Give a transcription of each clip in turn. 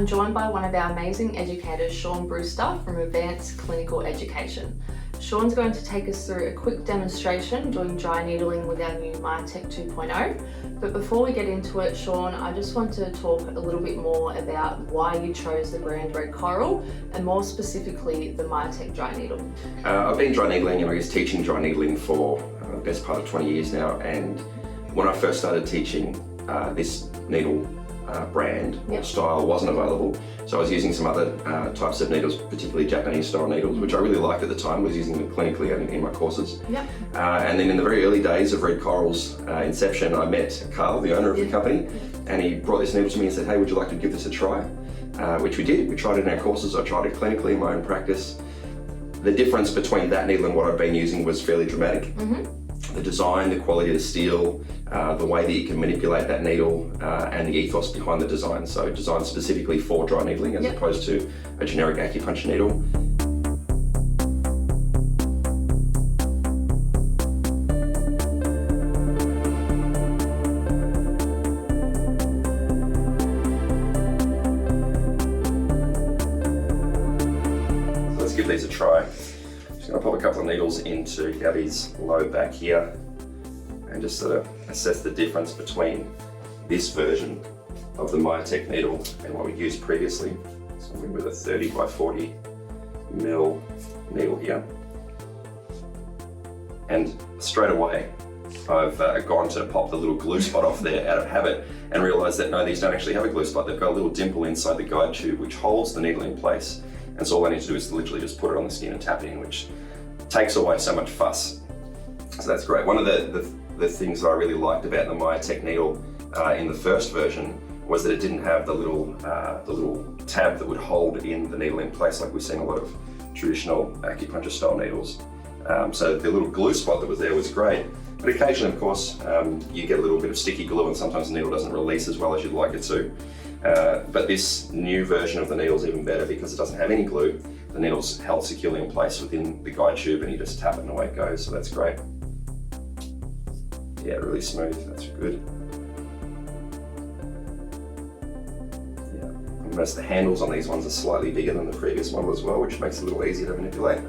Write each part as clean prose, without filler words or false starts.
I'm joined by one of our amazing educators, Sean Brewster from Advanced Clinical Education. Sean's going to take us through a quick demonstration doing dry needling with our new Myotech 2.0. But before we get into it, Sean, I just want to talk a little bit more about why you chose the brand Red Coral and more specifically the Myotech Dry Needle. I've been dry needling and I guess teaching dry needling for the best part of 20 years now, and when I first started teaching, this needle brand or style wasn't available, so I was using some other types of needles, particularly Japanese style needles, which I really liked at the time. I was using them clinically and in my courses. And then in the very early days of Red Coral's inception, I met Carl, the owner of the company, and he brought this needle to me and said, hey, would you like to give this a try? Which we did. We tried it in our courses. I tried it clinically in my own practice. The difference between that needle and what I've been using was fairly dramatic. The design, the quality of the steel, the way that you can manipulate that needle, and the ethos behind the design. So designed specifically for dry needling as opposed to a generic acupuncture needle. So let's give these a try. Just going to pop a couple of needles into Gabby's low back here and just sort of assess the difference between this version of the Myotech needle and what we used previously. So I'm with a 30 by 40 mil needle here. And straight away, I've gone to pop the little glue spot off there out of habit and realised that no, these don't actually have a glue spot. They've got a little dimple inside the guide tube which holds the needle in place. And so all I need to do is literally just put it on the skin and tap it in, which takes away so much fuss. So that's great. One of the things that I really liked about the Myotech needle in the first version was that it didn't have the little tab that would hold in the needle in place like we've seen a lot of traditional acupuncture style needles. So the little glue spot that was there was great. But occasionally, of course, you get a little bit of sticky glue and sometimes the needle doesn't release as well as you'd like it to. But this new version of the needle is even better because it doesn't have any glue. The needle's held securely in place within the guide tube and you just tap it and away it goes, so that's great. Yeah, really smooth, that's good. Yeah, almost the handles on these ones are slightly bigger than the previous model as well, which makes it a little easier to manipulate.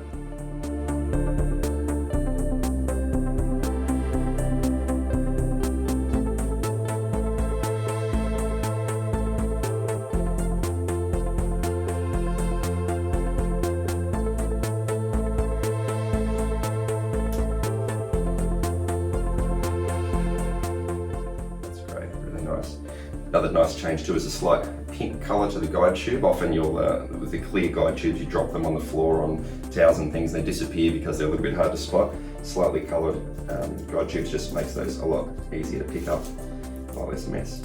Another nice change too is a slight pink colour to the guide tube. Often you'll, with the clear guide tubes, you drop them on the floor on towels and things, they disappear because they're a little bit hard to spot. Slightly coloured guide tubes just makes those a lot easier to pick up while there's a mess.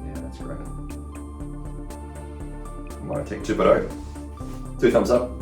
Yeah, that's great. Myotech 2.0. 2 thumbs up.